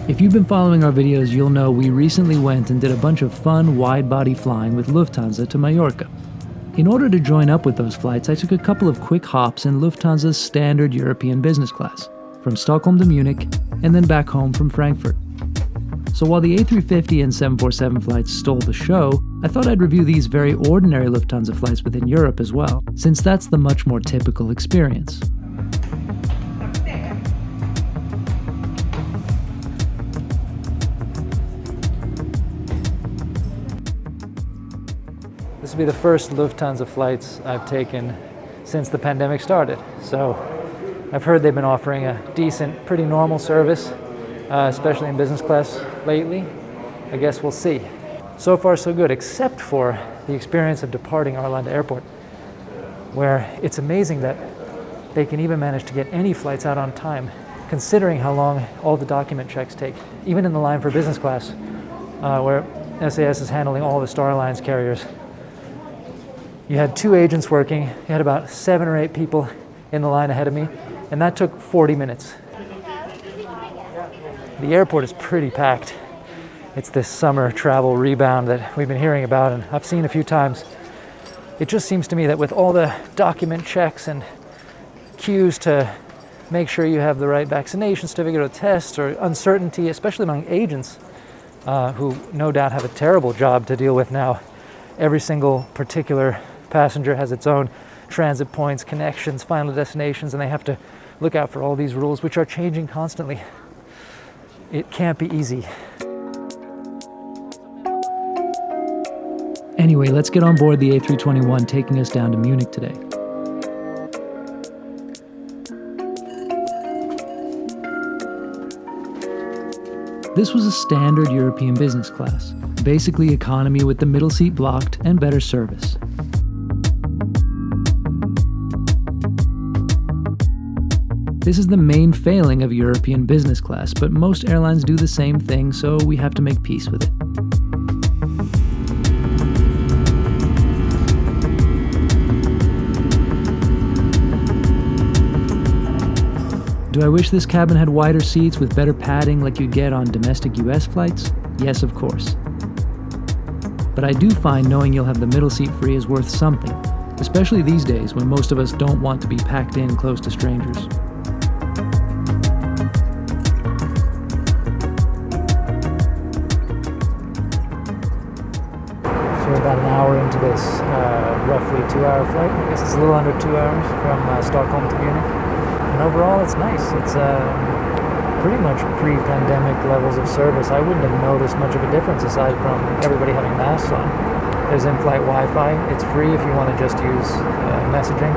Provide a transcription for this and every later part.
If you've been following our videos, you'll know we recently went and did a bunch of fun wide-body flying with Lufthansa to Mallorca. In order to join up with those flights, I took a couple of quick hops in Lufthansa's standard European business class, from Stockholm to Munich, and then back home from Frankfurt. So while the A350 and 747 flights stole the show, I thought I'd review these very ordinary Lufthansa flights within Europe as well, since that's the much more typical experience. This will be the first Lufthansa flights I've taken since the pandemic started. So I've heard they've been offering a decent, pretty normal service, especially in business class lately. I guess we'll see. So far so good, except for the experience of departing Arlanda Airport, where it's amazing that they can even manage to get any flights out on time, considering how long all the document checks take. Even in the line for business class, where SAS is handling all the Star Alliance carriers. You had 2 agents working, you had about 7 or 8 people in the line ahead of me, and that took 40 minutes. The airport is pretty packed. It's this summer travel rebound that we've been hearing about and I've seen a few times. It just seems to me that with all the document checks and queues to make sure you have the right vaccination certificate or test, or uncertainty, especially among agents who no doubt have a terrible job to deal with now. Every single particular passenger has its own transit points, connections, final destinations, and they have to look out for all these rules, which are changing constantly. It can't be easy. Anyway, let's get on board the A321 taking us down to Munich today. This was a standard European business class, basically economy with the middle seat blocked and better service. This is the main failing of European business class, but most airlines do the same thing, so we have to make peace with it. Do I wish this cabin had wider seats with better padding like you'd get on domestic US flights? Yes, of course. But I do find knowing you'll have the middle seat free is worth something, especially these days when most of us don't want to be packed in close to strangers. So we're about an hour into this roughly 2-hour flight. I guess it's a little under 2 hours from Stockholm to Munich. And overall, it's nice. It's pretty much pre-pandemic levels of service. I wouldn't have noticed much of a difference aside from everybody having masks on. There's in-flight Wi-Fi. It's free if you want to just use messaging.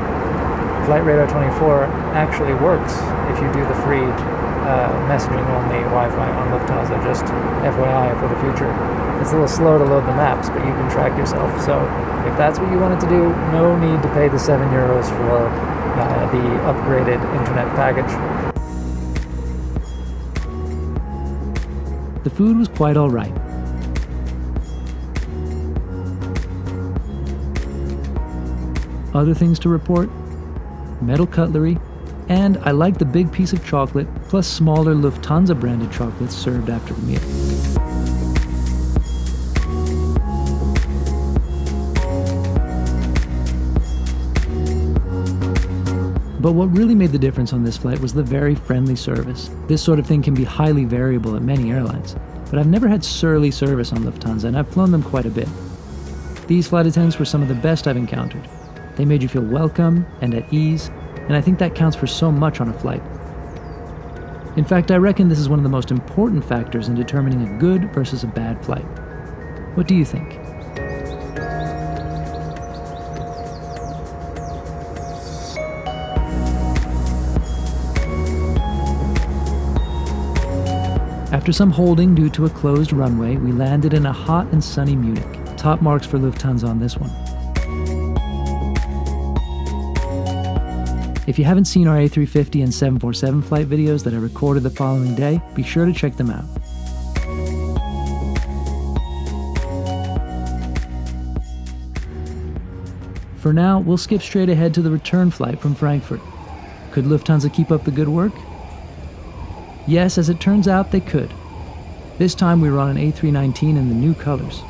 Flight Radar 24 actually works if you do the free messaging-only Wi-Fi on Lufthansa, just FYI for the future. It's a little slow to load the maps, but you can track yourself. So if that's what you wanted to do, no need to pay the €7 for the upgraded internet package. The food was quite all right. Other things to report? Metal cutlery, and I liked the big piece of chocolate, plus smaller Lufthansa branded chocolates served after the meal. But what really made the difference on this flight was the very friendly service. This sort of thing can be highly variable at many airlines, but I've never had surly service on Lufthansa, and I've flown them quite a bit. These flight attendants were some of the best I've encountered. They made you feel welcome and at ease, and I think that counts for so much on a flight. In fact, I reckon this is one of the most important factors in determining a good versus a bad flight. What do you think? After some holding due to a closed runway, we landed in a hot and sunny Munich. Top marks for Lufthansa on this one. If you haven't seen our A350 and 747 flight videos that I recorded the following day, be sure to check them out. For now, we'll skip straight ahead to the return flight from Frankfurt. Could Lufthansa keep up the good work? Yes, as it turns out, they could. This time we were on an A319 in the new colors.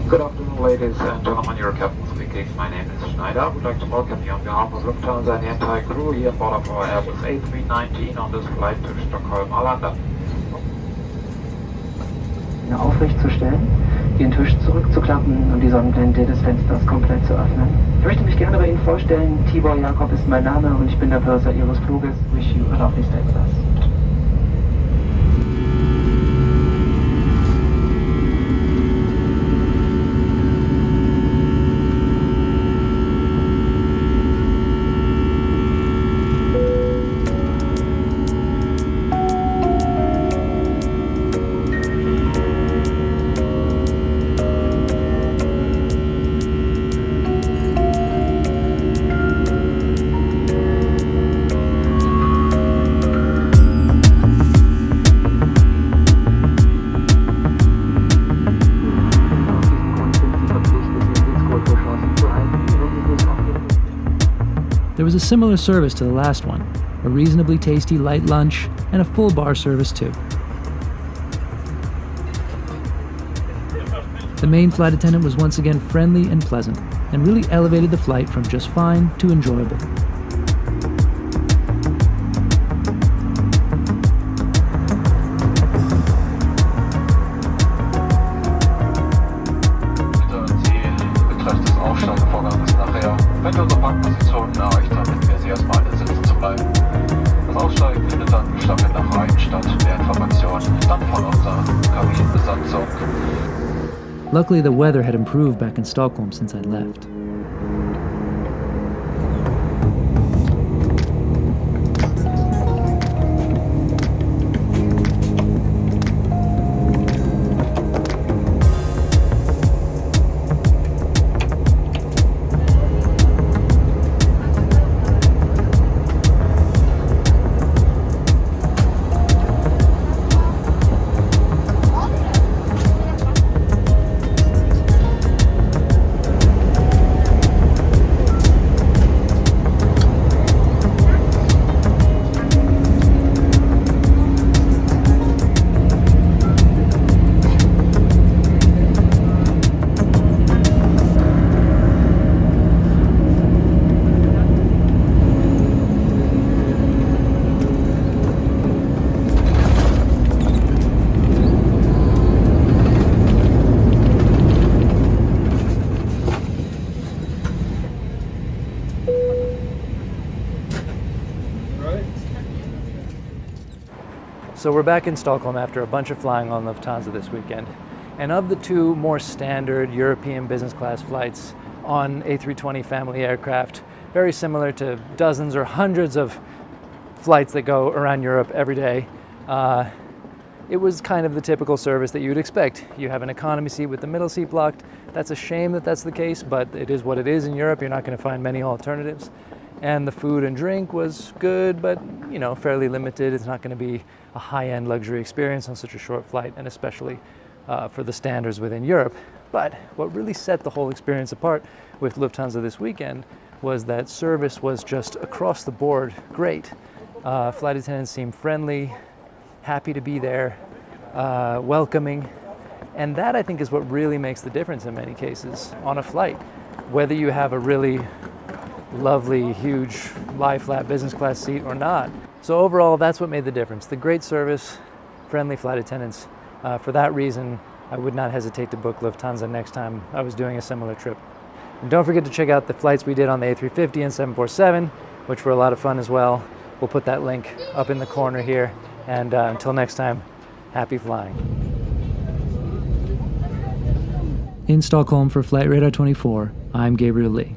Good afternoon, ladies and gentlemen. Your captain speaking. My name is Schneider. I would like to welcome you on behalf of Lufthansa and the entire crew here on board of our Airbus A319 on this flight to Stockholm, Arlanda. Aufrecht zu stellen, den Tisch zurückzuklappen und die Sonnenblende des Fensters komplett zu öffnen. Ich möchte mich gerne bei Ihnen vorstellen. Tibor Jakob ist mein Name und ich bin der Purser Ihres Fluges. Wish you a lovely stay with us. There was a similar service to the last one, a reasonably tasty light lunch, and a full bar service too. The main flight attendant was once again friendly and pleasant, and really elevated the flight from just fine to enjoyable. Wenn wir unsere Parkpositionen erreicht haben, bitten wir Sie erstmal in den Sitzen zu bleiben. Das Aussteigen findet dann gestaffelt nach Reihen statt. Mehr Informationen dann von unserer Kabinenbesatzung. Luckily, the weather had improved back in Stockholm since I left. So we're back in Stockholm after a bunch of flying on Lufthansa this weekend. And of the two more standard European business class flights on A320 family aircraft, very similar to dozens or hundreds of flights that go around Europe every day, it was kind of the typical service that you would expect. You have an economy seat with the middle seat blocked. That's a shame that that's the case, but it is what it is in Europe. You're not going to find many alternatives. And the food and drink was good, but fairly limited. It's not going to be a high-end luxury experience on such a short flight, and especially for the standards within Europe. But what really set the whole experience apart with Lufthansa this weekend was that service was just across the board great. Flight attendants seemed friendly, happy to be there, welcoming. And that, I think, is what really makes the difference in many cases on a flight. Whether you have a really lovely, huge, lie-flat business class seat or not. So overall, that's what made the difference. The great service, friendly flight attendants. For that reason, I would not hesitate to book Lufthansa next time I was doing a similar trip. And don't forget to check out the flights we did on the A350 and 747, which were a lot of fun as well. We'll put that link up in the corner here. And until next time, happy flying. In Stockholm for Flight Radar 24, I'm Gabriel Lee.